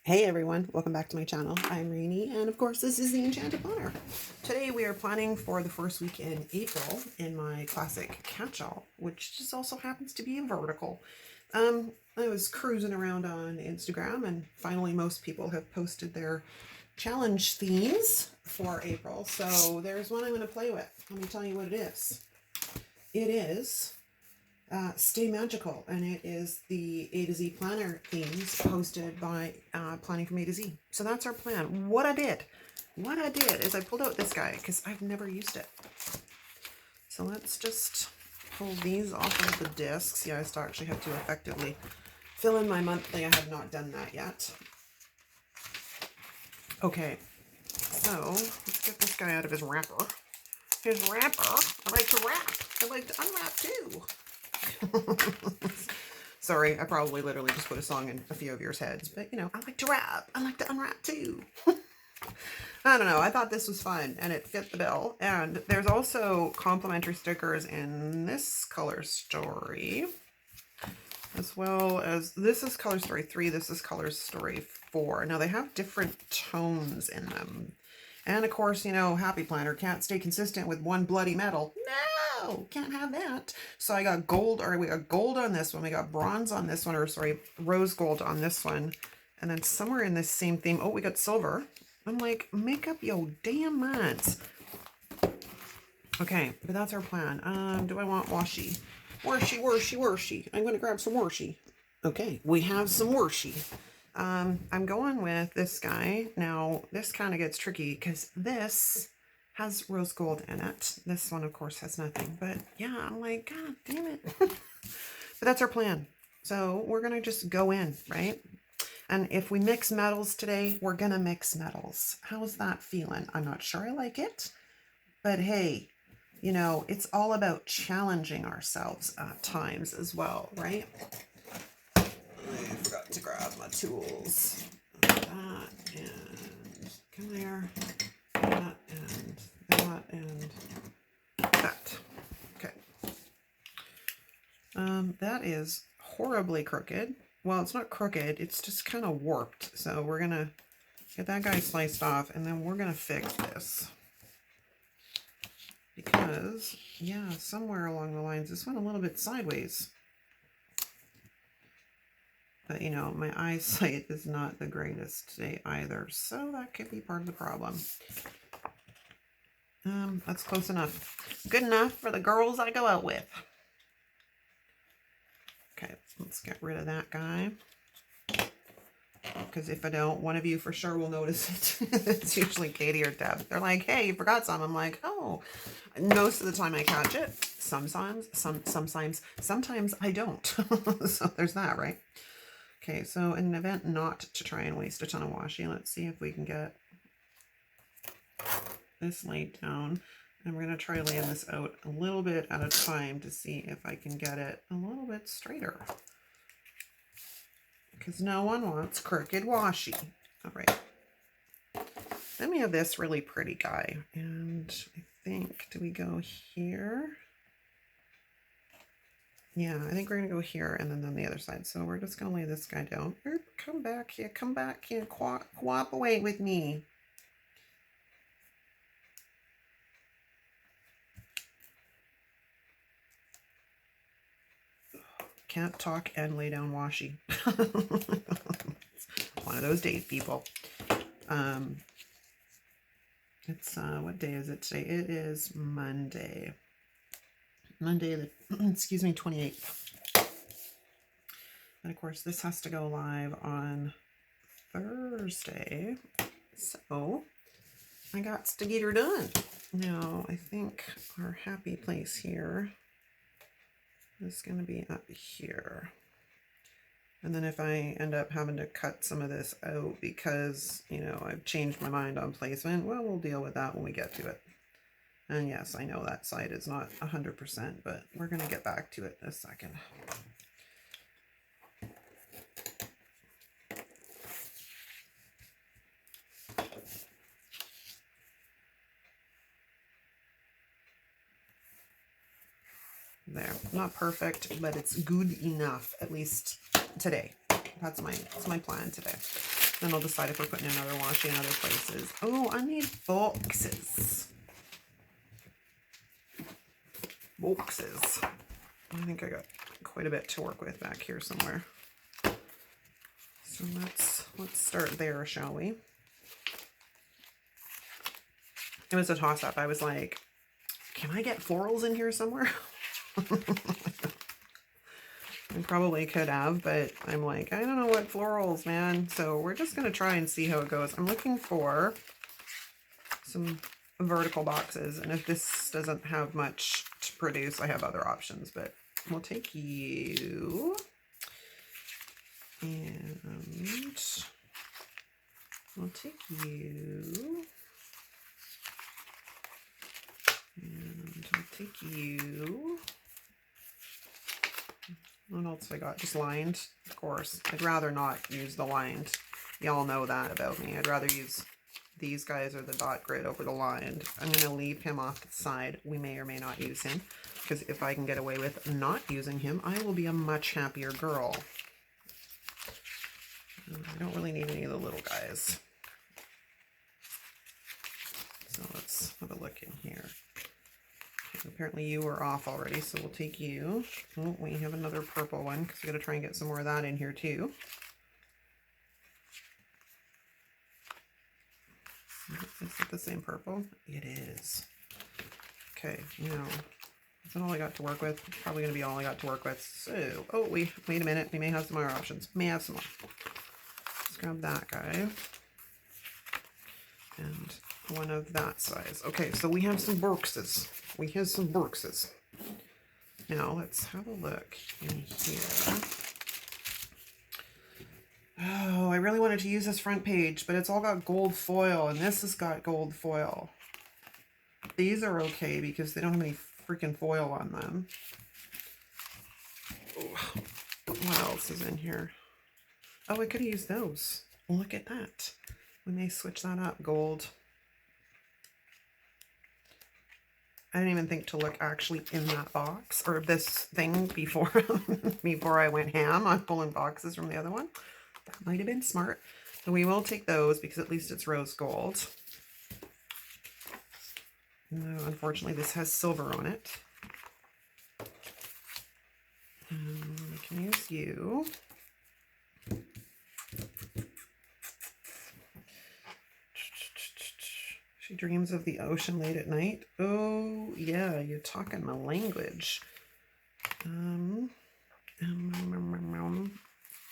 Hey everyone, welcome back to my channel. I'm Reenie, and of course this is the Enchanted Planner. Today we are planning for the first week in April in my classic catch-all, which just also happens to be a vertical. I was cruising around on Instagram, and finally most people have posted their challenge themes for April. So there's one I'm going to play with. Let me tell you what it is. It is Stay Magical, and it is the A to Z planner themes hosted by Planning from A to Z. So that's our plan. What I did is I pulled out this guy because I've never used it. So let's just pull these off of the discs. Yeah, I still actually have to effectively fill in my monthly. I have not done that yet. Okay, so let's get this guy out of his wrapper. His wrapper. I like to wrap. I like to unwrap too. Sorry, I probably literally just put a song in a few of your heads, but you know, I like to rap. I like to unwrap too. I don't know. I thought this was fun and it fit the bill. And there's also complimentary stickers in this color story, as well as this is color story 3. This is color story 4. Now they have different tones in them. And of course, you know, Happy Planner can't stay consistent with one bloody metal. No, can't have that. So I got gold, or we got gold on this one. We got bronze on this one, or sorry, rose gold on this one. And then somewhere in this same theme, oh, we got silver. I'm like, make up your damn minds. Okay, but that's our plan. Do I want washi? Washi. I'm going to grab some washi. Okay, we have some washi. I'm going with this guy. Now, this kind of gets tricky because this has rose gold in it. This one, of course, has nothing. But yeah, I'm like, God damn it. But that's our plan. So we're going to just go in, right? And if we mix metals today, we're going to mix metals. How's that feeling? I'm not sure I like it. But hey, you know, it's all about challenging ourselves at times as well, right? I forgot to grab my tools. That and come there. That and that. Okay. That is horribly crooked. Well, it's not crooked. It's just kind of warped. So we're gonna get that guy sliced off, and then we're gonna fix this. Because, yeah, somewhere along the lines, this went a little bit sideways. But, you know, my eyesight is not the greatest today either, so that could be part of the problem. That's close enough. Good enough for the girls I go out with. Okay, let's get rid of that guy. Because if I don't, one of you for sure will notice it. It's usually Katie or Deb. They're like, hey, you forgot some. I'm like, oh. Most of the time I catch it. Sometimes I don't. So there's that, right? Okay, so in an event not to try and waste a ton of washi, let's see if we can get this laid down. And we're going to try laying this out a little bit at a time to see if I can get it a little bit straighter. Because no one wants crooked washi. All right. Then we have this really pretty guy. And I think, do we go here? Yeah, I think we're going to go here and then on the other side. So we're just going to lay this guy down. Come back here. Come back here. Cooperate with me. Can't talk and lay down washi. One of those days, people. It's, what day is it today? It is Monday. Monday, the, excuse me, 28th. And of course, this has to go live on Thursday. So, I got to get her done. Now, I think our happy place here is going to be up here. And then if I end up having to cut some of this out because, you know, I've changed my mind on placement, well, we'll deal with that when we get to it. And yes, I know that side is not 100%, but we're going to get back to it in a second. There, not perfect, but it's good enough, at least today. That's my plan today. Then I'll decide if we're putting another washi in other places. Oh, I need boxes. Boxes. I think I got quite a bit to work with back here somewhere. So let's start there, shall we? It was a toss-up. I was like, can I get florals in here somewhere? I probably could have, but I'm like, I don't know what florals, man. So we're just going to try and see how it goes. I'm looking for some vertical boxes, and if this doesn't have much to produce, I have other options, but we'll take you, and we'll take you, and I'll take you. What else have I got? Just lined, of course. I'd rather not use the lined. Y'all know that about me. I'd rather use these guys or the dot grid over the lined. I'm going to leave him off the side. We may or may not use him, because if I can get away with not using him, I will be a much happier girl. I don't really need any of the little guys. So let's have a look in here. Apparently you were off already, so we'll take you. Oh, we have another purple one, because we got to try and get some more of that in here too. Is it the same purple? It is. Okay, now, is that all I got to work with? Probably going to be all I got to work with. So, oh, wait a minute. We may have some more options. May have some more. Let's grab that guy. And one of that size. Okay, so we have some boxes. We have some boxes. Now, let's have a look in here. Oh, I really wanted to use this front page, but it's all got gold foil, and this has got gold foil. These are okay because they don't have any freaking foil on them. Oh, what else is in here? Oh, I could have used those. Look at that. We may switch that up. Gold. I didn't even think to look actually in that box or this thing before before I went ham on pulling boxes from the other one. That might have been smart. So we will take those because at least it's rose gold. No, unfortunately, this has silver on it. We can use you. She dreams of the ocean late at night. Oh, yeah, you're talking my language.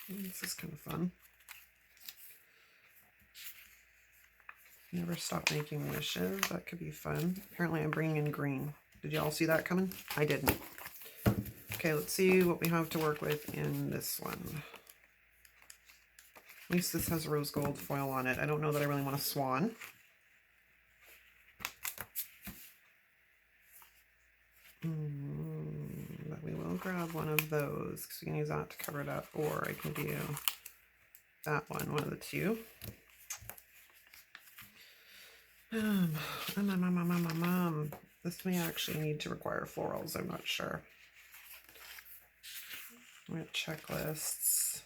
This is kind of fun. Never stop making wishes. That could be fun. Apparently I'm bringing in green. Did y'all see that coming? I didn't. Okay, let's see what we have to work with in this one. At least this has rose gold foil on it. I don't know that I really want a swan. But we will grab one of those because we can use that to cover it up, or I can do that one of the two. This may actually need to require florals, I'm not sure. We have checklists.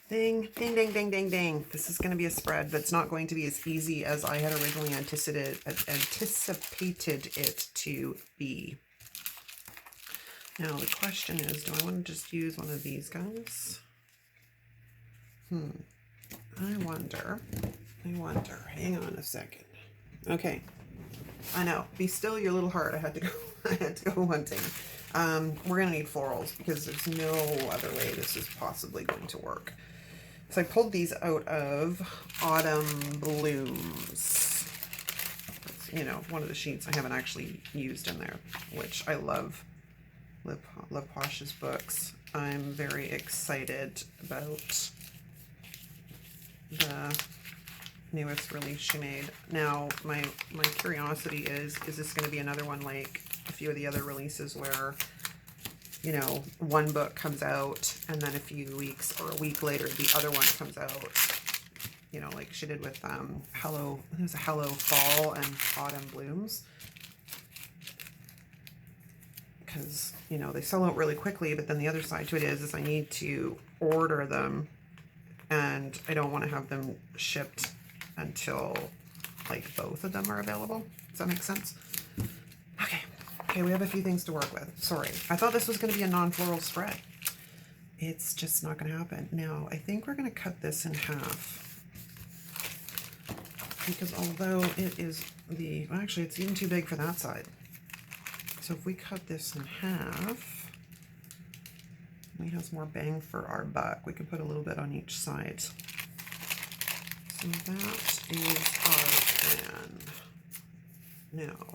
Ding, ding, ding, ding, ding, ding. This is going to be a spread that's not going to be as easy as I had originally anticipated it to be. Now the question is, do I want to just use one of these guys? I wonder. Hang on a second. Okay. I know. Be still your little heart. I had to go hunting. We're gonna need florals because there's no other way this is possibly going to work. So I pulled these out of Autumn Blooms. That's, you know, one of the sheets I haven't actually used in there, which I love. Love Posh's books. I'm very excited about the newest release she made. Now, my curiosity is this going to be another one like a few of the other releases where, you know, one book comes out and then a few weeks or a week later the other one comes out, you know, like she did with Hello Fall and Autumn Blooms, because, you know, they sell out really quickly, but then the other side to it is I need to order them and I don't want to have them shipped until like both of them are available. Does that make sense? Okay, we have a few things to work with. Sorry, I thought this was going to be a non-floral spread. It's just not going to happen. Now, I think we're going to cut this in half, because although it is well, actually it's even too big for that side. So if we cut this in half, we have more bang for our buck. We can put a little bit on each side. So that is our plan. Now,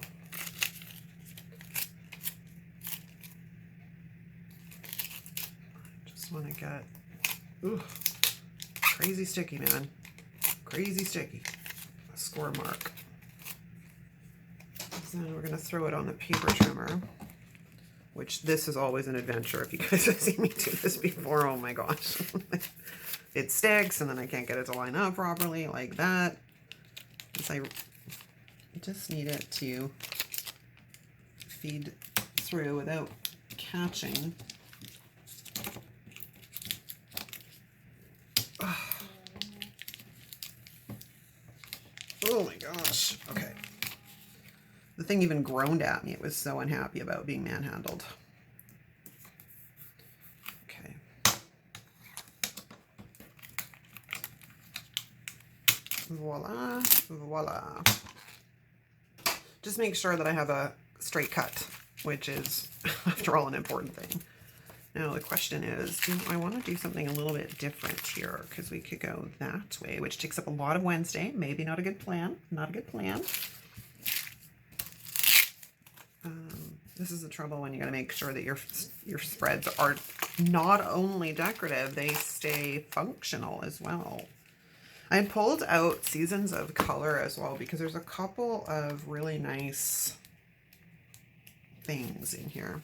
I just want to get, ooh, crazy sticky, man. Crazy sticky. A score mark. So then we're going to throw it on the paper trimmer, which this is always an adventure. If you guys have seen me do this before, oh my gosh. It sticks and then I can't get it to line up properly like that. Because I just need it to feed through without catching. Oh my gosh. Okay. The thing even groaned at me. It was so unhappy about being manhandled. Okay. Voila. Voila. Just make sure that I have a straight cut, which is, after all, an important thing. Now the question is, do I want to do something a little bit different here? Because we could go that way, which takes up a lot of Wednesday. Maybe not a good plan. Not a good plan. This is the trouble when you got to make sure that your spreads are not only decorative, they stay functional as well. I pulled out Seasons of Color as well because there's a couple of really nice things in here.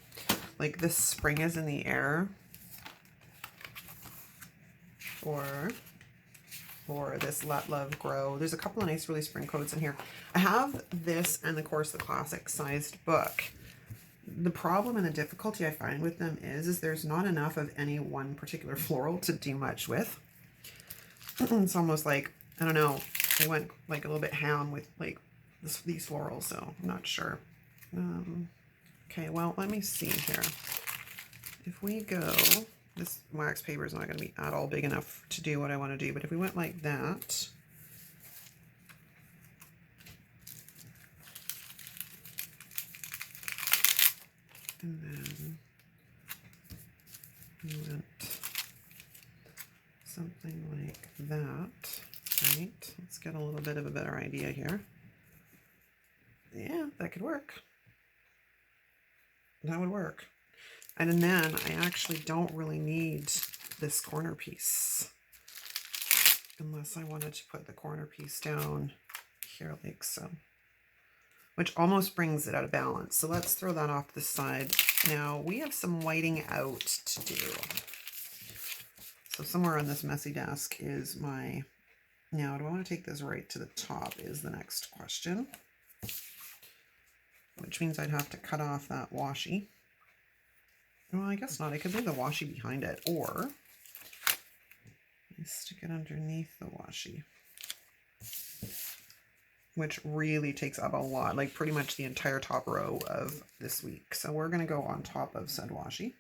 Like this Spring is in the Air, or this Let Love Grow. There's a couple of nice really spring codes in here. I have this and the Course the Classic sized book. The problem and the difficulty I find with them is there's not enough of any one particular floral to do much with. It's almost like, I don't know, I went like a little bit ham with like these florals, so I'm not sure. Okay, well, let me see here. If we go, this wax paper is not going to be at all big enough to do what I want to do, but if we went like that, and then we went something like that, right? Let's get a little bit of a better idea here. Yeah, that could work. That would work. And then I actually don't really need this corner piece unless I wanted to put the corner piece down here like so, which almost brings it out of balance. So let's throw that off the side. Now we have some whiting out to do. So somewhere on this messy desk is my, now do I want to take this right to the top is the next question, which means I'd have to cut off that washi. Well, I guess not. I could leave the washi behind it, or stick it underneath the washi, which really takes up a lot, like pretty much the entire top row of this week. So we're going to go on top of said washi.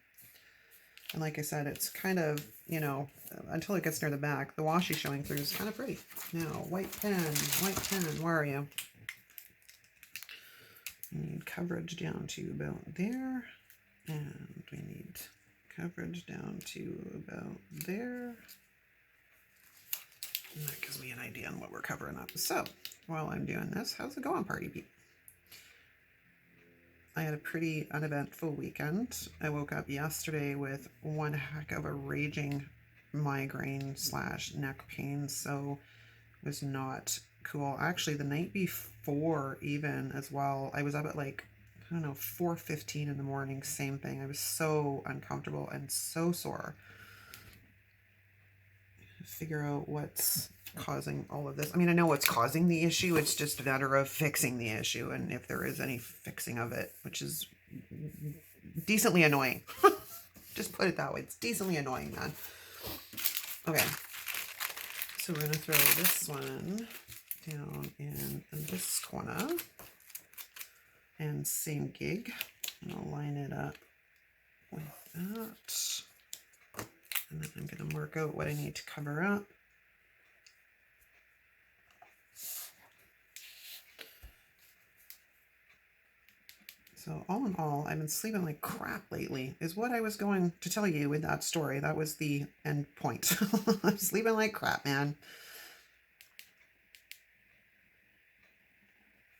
And like I said, it's kind of, you know, until it gets near the back, the washi showing through is kind of pretty. Now, white pen, where are you? We need coverage down to about there. And we need coverage down to about there. And that gives me an idea on what we're covering up. So while I'm doing this, how's it going, party people? I had a pretty uneventful weekend. I woke up yesterday with one heck of a raging migraine / neck pain, so it was not cool. Actually, the night before even as well, I was up at like, I don't know, 4:15 in the morning, same thing. I was so uncomfortable and so sore. Figure out what's causing all of this. I mean, I know what's causing the issue. It's just a matter of fixing the issue, and if there is any fixing of it, which is decently annoying. Just put it that way. It's decently annoying, man. Okay. So we're going to throw this one down in this corner. And same gig. And I'll line it up with that. And then I'm going to mark out what I need to cover up. So all in all, I've been sleeping like crap lately, is what I was going to tell you with that story. That was the end point. I'm sleeping like crap, man.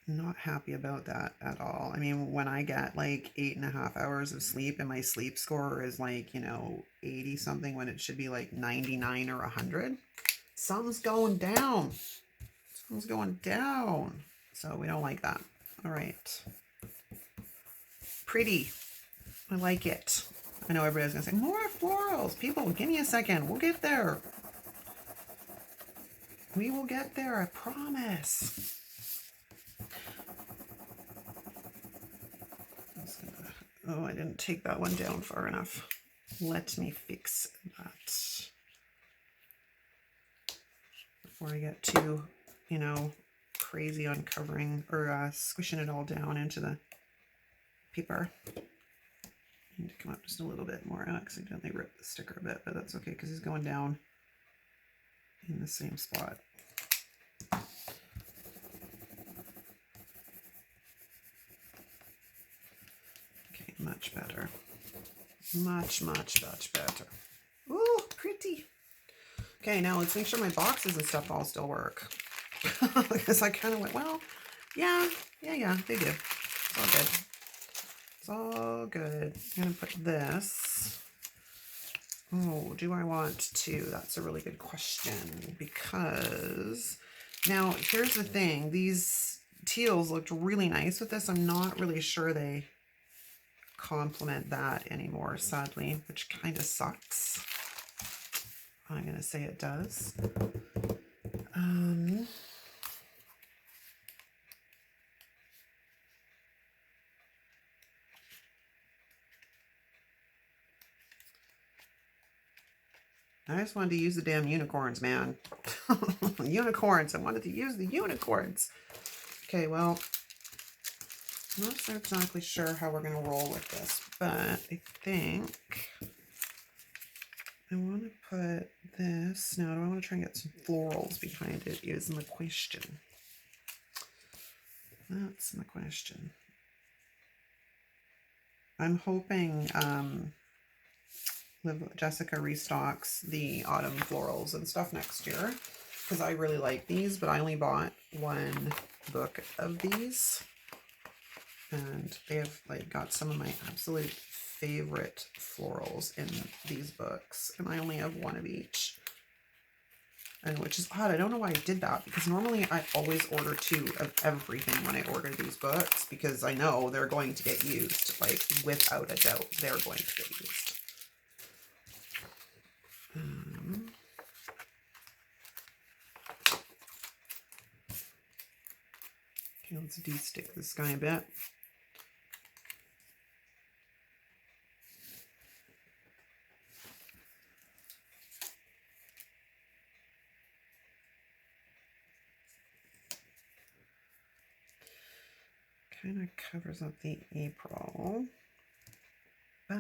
Not happy about that at all. I mean, when I get like 8.5 hours of sleep and my sleep score is like, you know, 80 something when it should be like 99 or 100, something's going down. Something's going down. So we don't like that. All right. Pretty. I like it. I know everybody's gonna say, more florals. People, give me a second. We'll get there. We will get there, I promise. Oh, I didn't take that one down far enough. Let me fix that before I get too, you know, crazy on covering or squishing it all down into the paper. I need to come up just a little bit more. I accidentally ripped the sticker a bit, but that's okay because he's going down in the same spot. Okay, much better. Much, much, much better. Ooh, pretty. Okay, now let's make sure my boxes and stuff all still work. Because I kind of went, well, yeah, they do. It's all good. It's all good. I'm going to put this. Oh, do I want to? That's a really good question. Because now, here's the thing. These teals looked really nice with this. I'm not really sure they complement that anymore, sadly, which kind of sucks. I'm going to say it does. I just wanted to use the damn unicorns, man. Unicorns. I wanted to use the unicorns. Okay, well, I'm not so exactly sure how we're going to roll with this, but I think I want to put this. Now, do I want to try and get some florals behind it is my question. That's my question. I'm hoping Jessica restocks the autumn florals and stuff next year because I really like these, but I only bought one book of these. And they have like got some of my absolute favorite florals in these books. And I only have one of each. And which is odd. I don't know why I did that because normally I always order 2 of everything when I order these books because I know they're going to get used. Like without a doubt, they're going to get used. Okay, let's de-stick this guy a bit. Kind of covers up the April, but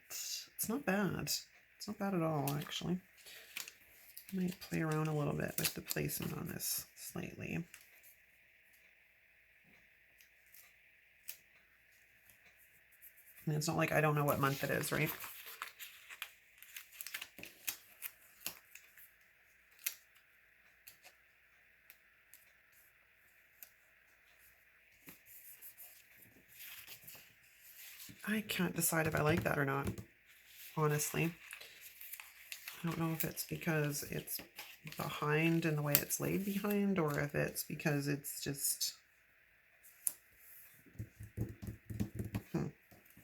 it's not bad. It's not bad at all, actually. I might play around a little bit with the placement on this slightly. And it's not like I don't know what month it is, right? I can't decide if I like that or not, honestly. I don't know if it's because it's behind in the way it's laid behind or if it's because it's just...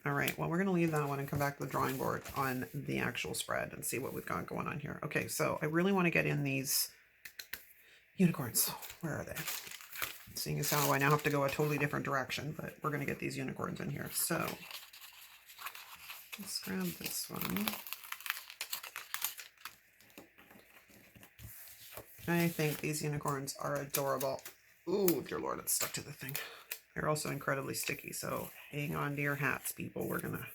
All right, well, we're going to leave that one and come back to the drawing board on the actual spread and see what we've got going on here. Okay, so I really want to get in these unicorns. Where are they? Seeing as how I now have to go a totally different direction, but we're going to get these unicorns in here. So let's grab this one. I think these unicorns are adorable. Ooh, dear Lord, it's stuck to the thing. They're also incredibly sticky, so hang on to your hats, people. We're gonna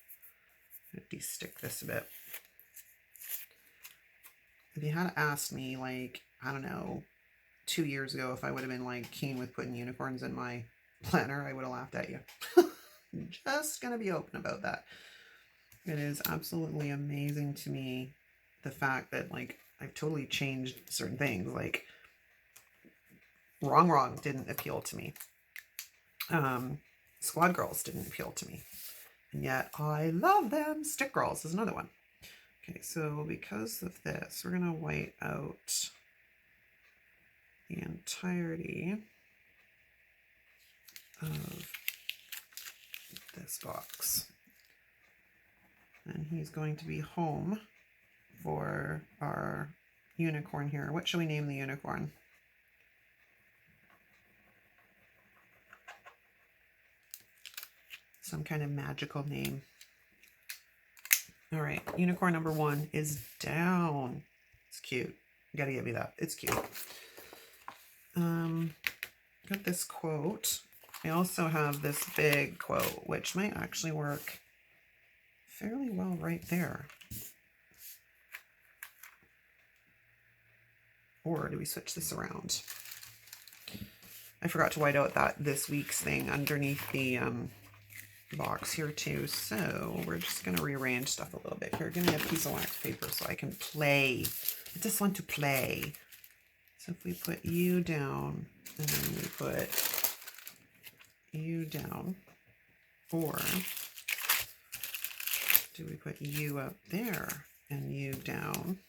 de-stick this a bit. If you had asked me, like, I don't know, 2 years ago, if I would have been like keen with putting unicorns in my planner, I would have laughed at you. Just gonna be open about that. It is absolutely amazing to me, the fact that, like, I've totally changed certain things. Like, Wrong didn't appeal to me. Squad Girls didn't appeal to me. And yet I love them. Stick Girls is another one. Okay, so because of this, we're going to white out the entirety of this box. And he's going to be home for our unicorn here. What shall we name the unicorn? Some kind of magical name. All right, unicorn number 1 is down. It's cute. You gotta give me that. It's cute. Got this quote. I also have this big quote, which might actually work fairly well right there. Or do we switch this around? I forgot to white out this week's thing underneath the box here too, so we're just going to rearrange stuff a little bit here. Give me a piece of wax paper so I can play. I just want to play. So if we put you down and then we put you down, or do we put you up there and you down?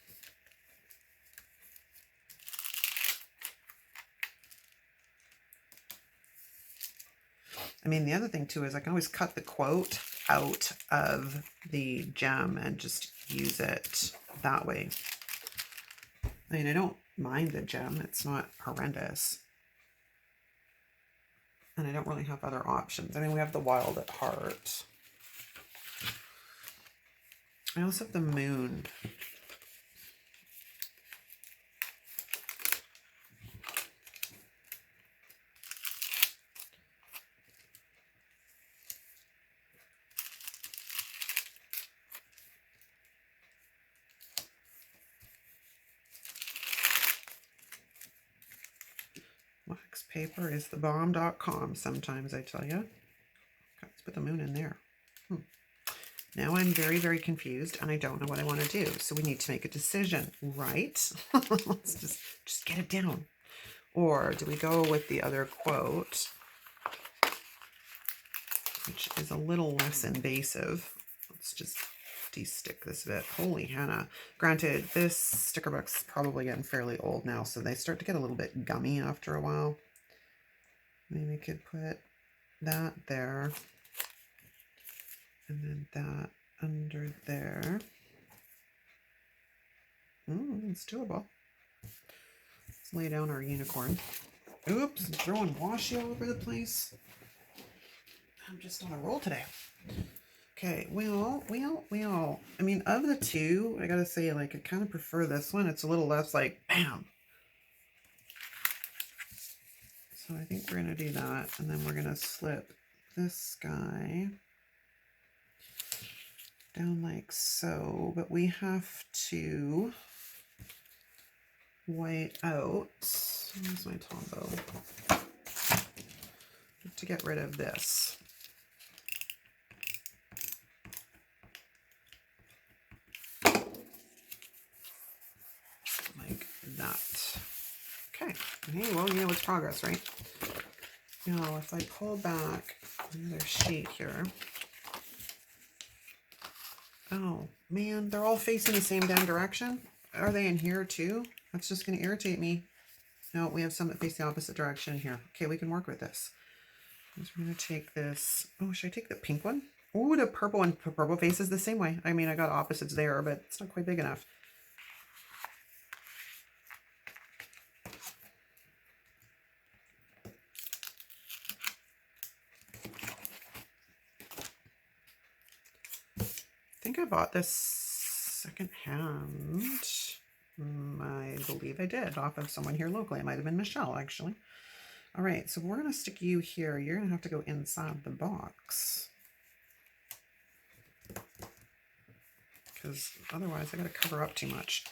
I mean, the other thing too is I can always cut the quote out of the gem and just use it that way. I mean, I don't mind the gem. It's not horrendous. And I don't really have other options. I mean, we have the Wild at Heart. I also have the Moon. Wax paper is the bomb.com sometimes, I tell you. Okay, let's put the Moon in there. Now I'm very, very confused and I don't know what I want to do. So we need to make a decision, right? Let's just get it down. Or do we go with the other quote, which is a little less invasive? Let's just de-stick this a bit. Holy Hannah. Granted, this sticker book's probably getting fairly old now, so they start to get a little bit gummy after a while. Maybe we could put that there. And then that under there. It's doable. Let's lay down our unicorn. Oops, I'm throwing washi all over the place. I'm just on a roll today. Okay, well. I mean, of the two, I gotta say, like, I kind of prefer this one. It's a little less like, bam. So I think we're gonna do that. And then we're gonna slip this guy down like so, but we have to white out. Where's my Tombow? To get rid of this. Like that. Okay. Hey, well, you know it's progress, right? Now, if I pull back another sheet here. Oh, man, they're all facing the same damn direction. Are they in here too? That's just going to irritate me. No, we have some that face the opposite direction here. Okay, we can work with this. So we're going to take this. Oh, should I take the pink one? Oh, the purple one. The purple faces the same way. I mean, I got opposites there, but it's not quite big enough. I think I bought this second hand. My believe I did, off of someone here locally. It might have been Michelle, actually. All right, so we're going to stick you here. You're going to have to go inside the box, because otherwise I got to cover up too much.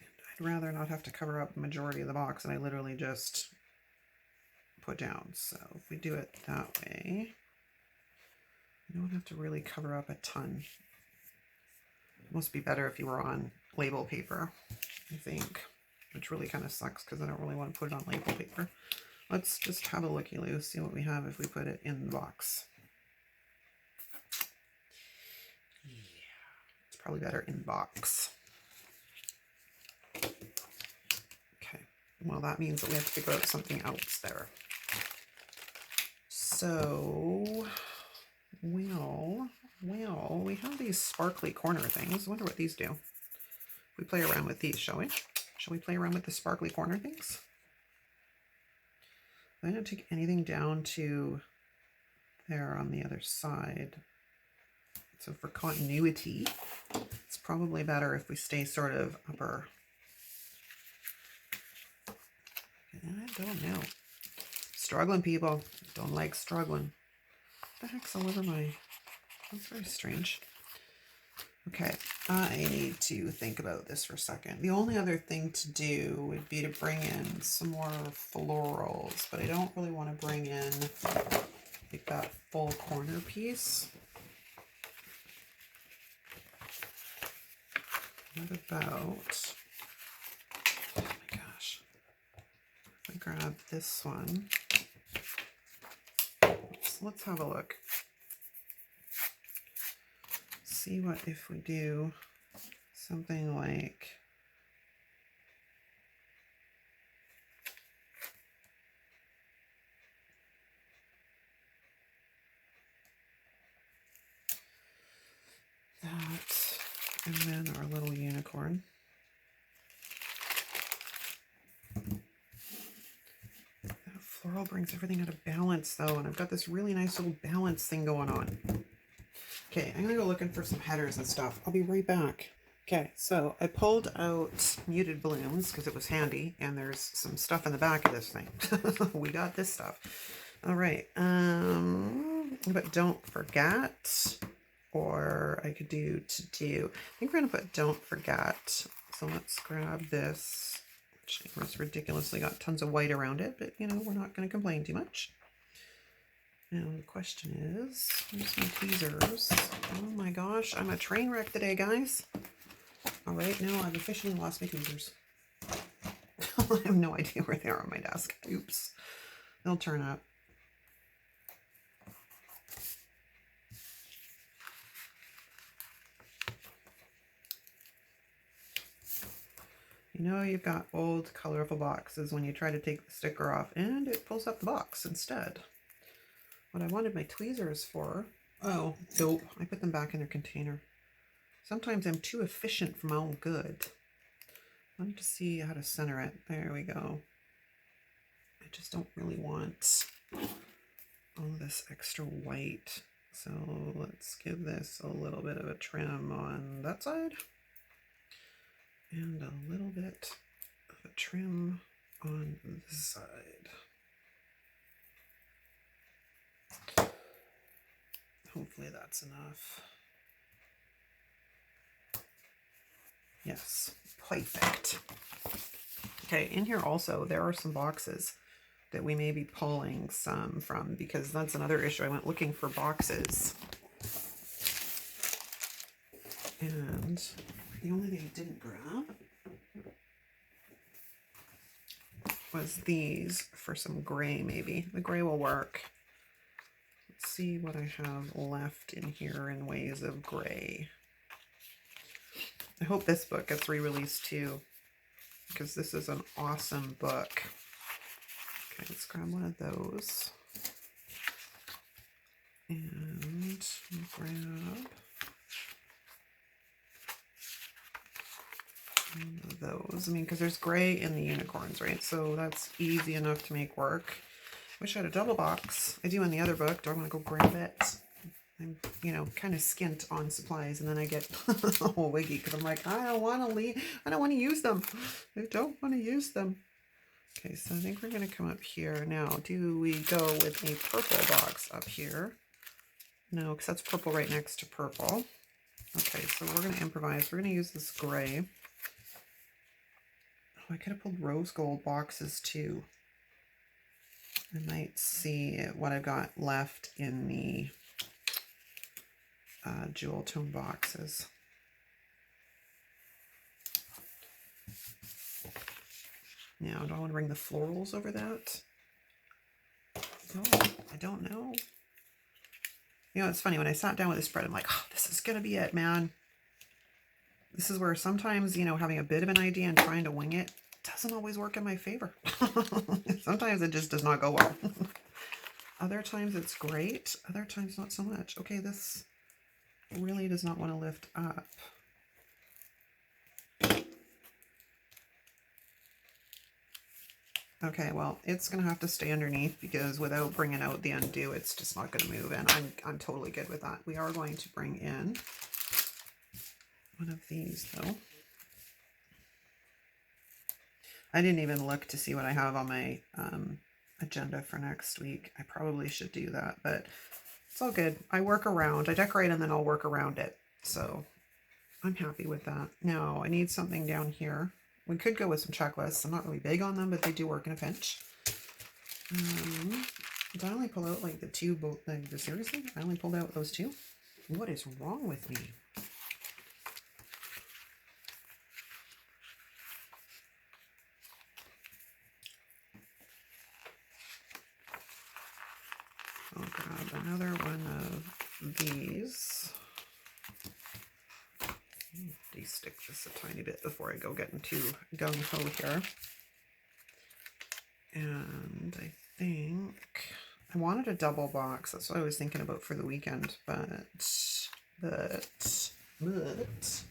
And I'd rather not have to cover up the majority of the box and I literally just put down. So if we do it that way, you don't have to really cover up a ton. It must be better if you were on label paper, I think, which really kind of sucks because I don't really want to put it on label paper. Let's just have a looky-loo, see what we have if we put it in the box. Yeah, it's probably better in box. Okay, well that means that we have to figure out something else there. So, well, we have these sparkly corner things. I wonder what these do. We play around with these, shall we? Shall we play around with the sparkly corner things? I'm going to take anything down to there on the other side. So for continuity, it's probably better if we stay sort of upper. I don't know. Struggling, people. Don't like struggling. What the heck's all over my... That's very strange. Okay, I need to think about this for a second. The only other thing to do would be to bring in some more florals, but I don't really want to bring in like that full corner piece. What about, oh my gosh, if I grab this one, let's have a look. See what if we do something like that, and then our little unicorn. That floral brings everything out of balance though, and I've got this really nice little balance thing going on. Okay, I'm gonna go looking for some headers and stuff. I'll be right back. Okay, so I pulled out muted balloons because it was handy, and there's some stuff in the back of this thing. We got this stuff. All right, but don't forget, or I could do to do. I think we're gonna put don't forget. So let's grab this, which was ridiculously got tons of white around it, but you know, we're not gonna complain too much. Now the question is, here's my tweezers. Oh my gosh, I'm a train wreck today, guys. All right, now I've officially lost my tweezers. I have no idea where they are on my desk. Oops. They'll turn up. You know you've got old colorful boxes when you try to take the sticker off and it pulls up the box instead. What I wanted my tweezers for, oh, nope, I put them back in their container. Sometimes I'm too efficient for my own good. Let me just see how to center it. There we go. I just don't really want all this extra white. So let's give this a little bit of a trim on that side. And a little bit of a trim on this side. Hopefully that's enough. Yes, perfect. Okay, in here also, there are some boxes that we may be pulling some from because that's another issue. I went looking for boxes. And the only thing I didn't grab was these for some gray maybe. The gray will work. See what I have left in here in ways of gray. I hope this book gets re-released too, because this is an awesome book. Okay, let's grab one of those. And grab one of those. I mean, because there's gray in the unicorns, right? So that's easy enough to make work. Wish I had a double box. I do in the other book. Do I want to go grab it? I'm, you know, kind of skint on supplies, and then I get all wiggy because I'm like, I don't want to leave. I don't want to use them. I don't want to use them. Okay, so I think we're going to come up here. Now, do we go with a purple box up here? No, because that's purple right next to purple. Okay, so we're going to improvise. We're going to use this gray. Oh, I could have pulled rose gold boxes too. I might see what I've got left in the jewel tone boxes. Now, do I want to bring the florals over that? Oh, I don't know. You know, it's funny, when I sat down with this spread, I'm like, oh, this is going to be it, man. This is where sometimes, you know, having a bit of an idea and trying to wing it doesn't always work in my favor. Sometimes it just does not go well. Other times it's great. Other times not so much. Okay, this really does not want to lift up. Okay, well, it's going to have to stay underneath because without bringing out the undo, it's just not going to move. And I'm totally good with that. We are going to bring in one of these, though. I didn't even look to see what I have on my agenda for next week. I probably should do that, but it's all good. I work around. I decorate and then I'll work around it. So I'm happy with that. Now, I need something down here. We could go with some checklists. I'm not really big on them, but they do work in a pinch. Did I only pull out like the two, like, seriously? I only pulled out those two? What is wrong with me? I'll grab another one of these. De-stick this a tiny bit before I go getting too gung-ho here. And I think I wanted a double box. That's what I was thinking about for the weekend, but means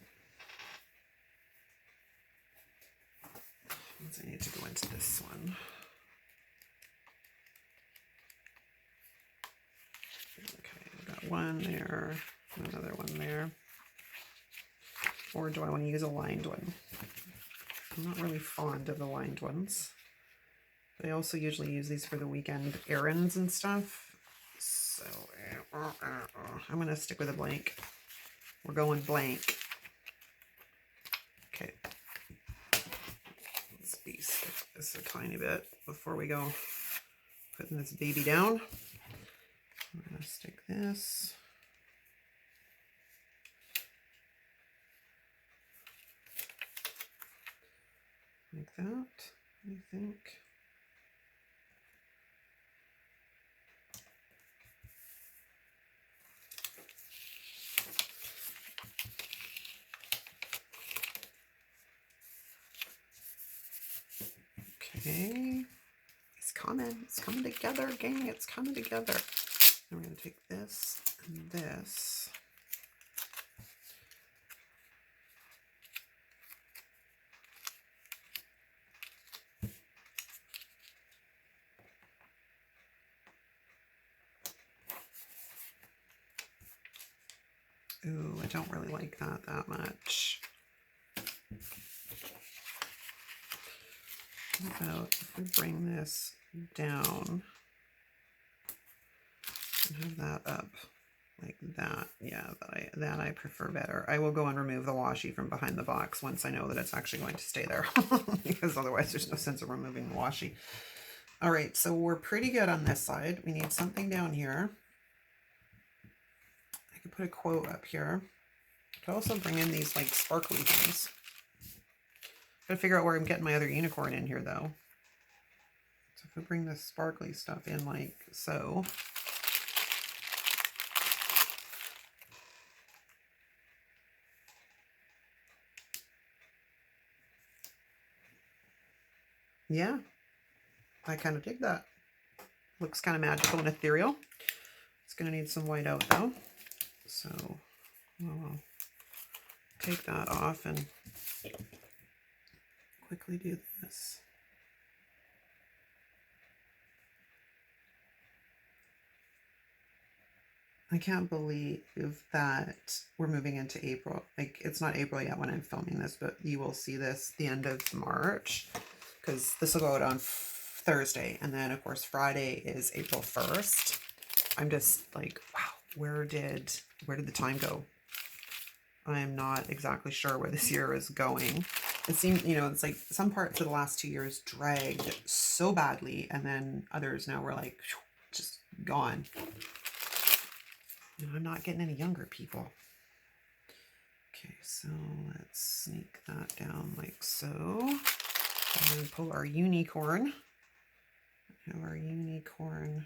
I need to go into this one. Okay, I've got one there, another one there. Or do I want to use a lined one? I'm not really fond of the lined ones. But I also usually use these for the weekend errands and stuff. So I'm going to stick with a blank. We're going blank. Okay. Let's de-stick this a tiny bit before we go putting this baby down. I'm going to stick this. Like that, I think. Okay. It's coming together, gang. It's coming together. And we're going to take this and this. Ooh, I don't really like that much. How about if we bring this down and have that up like that? Yeah, that I prefer better. I will go and remove the washi from behind the box once I know that it's actually going to stay there because otherwise there's no sense of removing the washi. All right, so we're pretty good on this side. We need something down here. I could put a quote up here. I could also bring in these like sparkly things. Gotta figure out where I'm getting my other unicorn in here though. So if we bring this sparkly stuff in like so. Yeah, I kind of dig that. Looks kind of magical and ethereal. It's gonna need some white out though. So I'll take that off and quickly do this. I can't believe that we're moving into April. Like, it's not April yet when I'm filming this, but you will see this the end of March, because this will go out on Thursday, and then of course Friday is April 1st. I'm just like, wow, where did the time go? I am not exactly sure where this year is going. It seems, you know, it's like some parts of the last 2 years dragged so badly, and then others now we're like, just gone. I'm not getting any younger, people. Okay, so let's sneak that down like so. And then pull our unicorn. Have our unicorn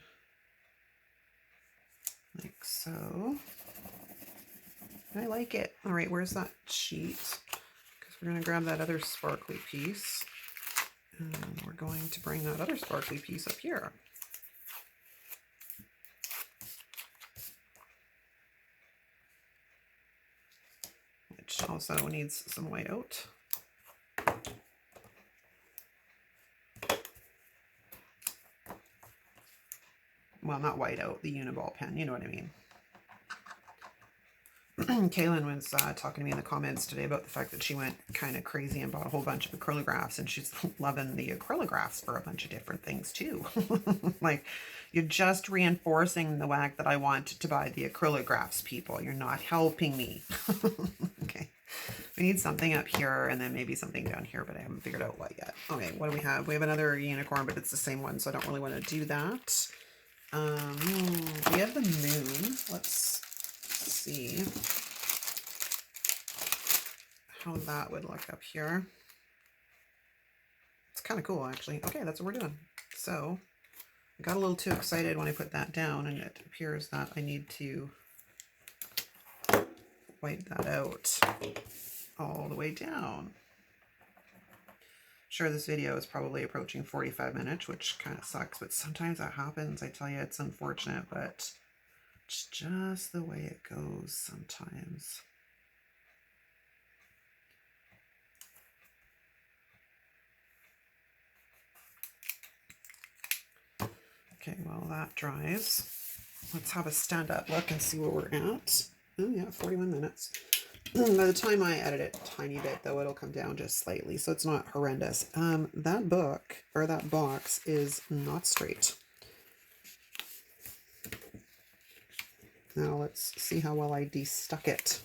like so. I like it. All right, where's that sheet? Because we're going to grab that other sparkly piece. And we're going to bring that other sparkly piece up here. Which also needs some white out. Well, not white out, the Uniball pen, you know what I mean. Kaylin was talking to me in the comments today about the fact that she went kind of crazy and bought a whole bunch of acrylographs, and she's loving the acrylographs for a bunch of different things too. Like, you're just reinforcing the fact that I want to buy the acrylographs, people. You're not helping me. Okay. We need something up here and then maybe something down here, but I haven't figured out what yet. Okay, what do we have? We have another unicorn, but it's the same one, so I don't really want to do that. We have the moon. Let's see how that would look up here. It's kind of cool, actually. Okay, that's what we're doing. So I got a little too excited when I put that down, and it appears that I need to wipe that out all the way down. Sure, this video is probably approaching 45 minutes, which kind of sucks, but sometimes that happens. I tell you, it's unfortunate, but it's just the way it goes sometimes. Okay, while that dries, let's have a stand-up look and see where we're at. Oh yeah, 41 minutes. By the time I edit it a tiny bit, though, it'll come down just slightly, so it's not horrendous. That book, or that box, is not straight. Now let's see how well I de-stuck it.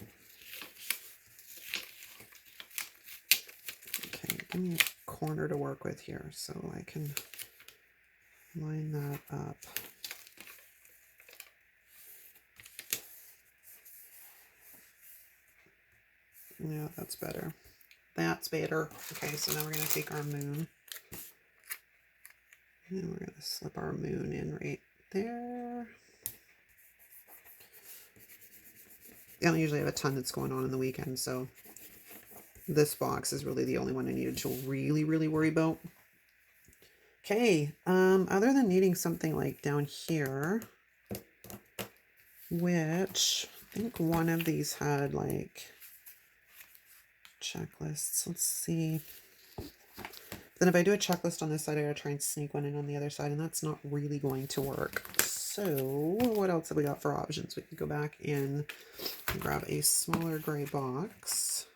Okay, give me a corner to work with here so I can line that up. Yeah, that's better. That's better. Okay, so now we're going to take our moon. And we're going to slip our moon in right there. I don't usually have a ton that's going on in the weekend, so this box is really the only one I needed to really worry about. Okay, other than needing something like down here, which I think one of these had like checklists. Let's see. Then if I do a checklist on this side, I gotta try and sneak one in on the other side, and that's not really going to work. So what else have we got for options? We could go back in and grab a smaller gray box.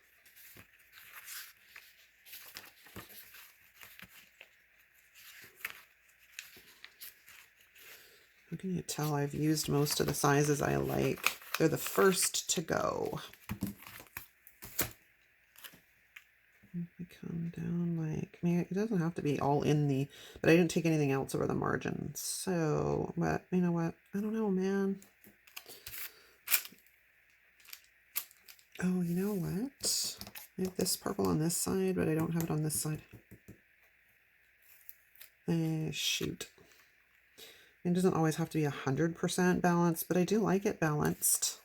How can you tell I've used most of the sizes I like? They're the first to go. We come down like, I mean, it doesn't have to be all in the, but I didn't take anything else over the margin. So, but you know what? I don't know, man. Oh, you know what? I have this purple on this side, but I don't have it on this side. Shoot. It doesn't always have to be 100% balanced, but I do like it balanced.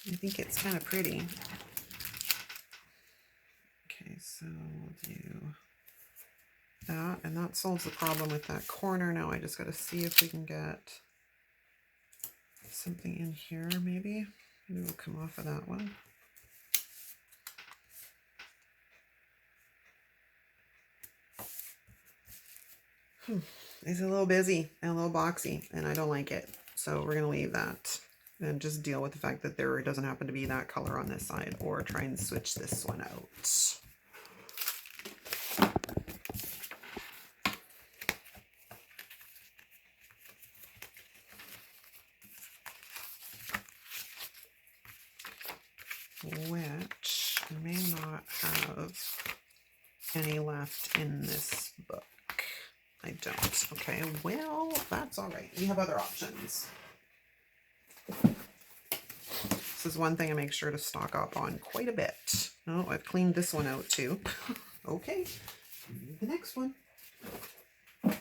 I think it's kind of pretty. Okay, so we'll do that, and that solves the problem with that corner. Now I just got to see if we can get something in here, maybe. Maybe we'll come off of that one. It's a little busy and a little boxy, and I don't like it. So we're going to leave that and just deal with the fact that there doesn't happen to be that color on this side, or try and switch this one out. Which I may not have any left in this book. I don't. Okay, well, that's all right. We have other options. This is one thing I make sure to stock up on quite a bit. Oh, I've cleaned this one out too. Okay, the next one. Okay,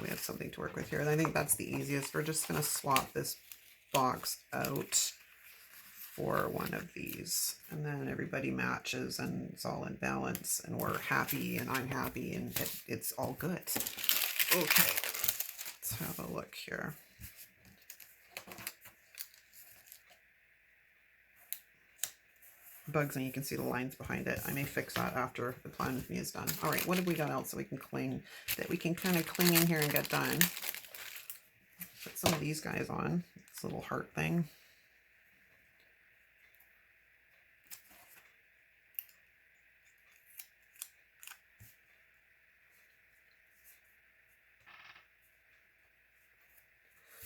we have something to work with here. And I think that's the easiest. We're just going to swap this box out for one of these, and then everybody matches and it's all in balance and we're happy and I'm happy and it's all good. Okay, let's have a look here. Bugs me, you can see the lines behind it. I may fix that after the plan with me is done. All right, what have we got else that we can cling, that we can kind of cling in here and get done? Put some of these guys on, this little heart thing.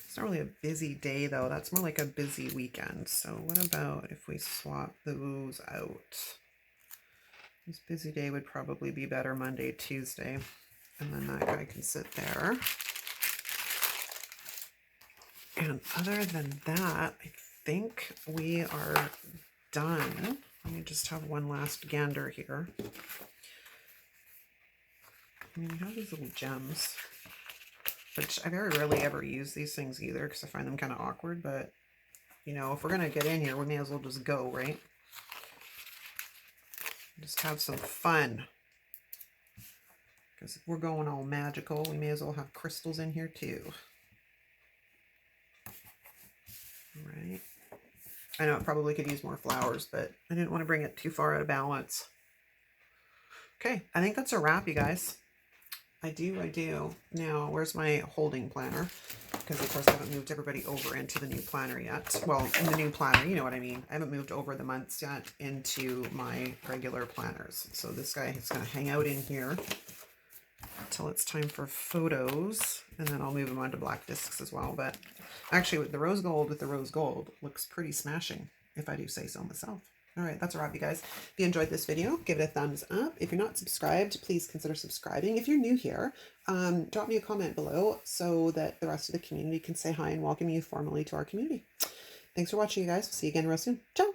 It's not really a busy day though, that's more like a busy weekend. So what about if we swap those out? This busy day would probably be better Monday, Tuesday, and then that guy can sit there. And other than that, I think we are done. Let me just have one last gander here. I mean, we have these little gems, which I very rarely ever use these things either because I find them kind of awkward, but you know, if we're going to get in here, we may as well just go, right? Just have some fun. Because if we're going all magical, we may as well have crystals in here too. All right. I know it probably could use more flowers, but I didn't want to bring it too far out of balance. Okay, I think that's a wrap, you guys. I do. Now, where's my holding planner? Because, of course, I haven't moved everybody over into the new planner yet. Well, in the new planner, you know what I mean. I haven't moved over the months yet into my regular planners. So this guy is going to hang out in here until it's time for photos. And then I'll move him onto black discs as well. But actually, with the rose gold looks pretty smashing, if I do say so myself. All right, that's a wrap, you guys. If you enjoyed this video, give it a thumbs up. If you're not subscribed, please consider subscribing. If you're new here, drop me a comment below so that the rest of the community can say hi and welcome you formally to our community. Thanks for watching, you guys. We'll see you again real soon. Ciao.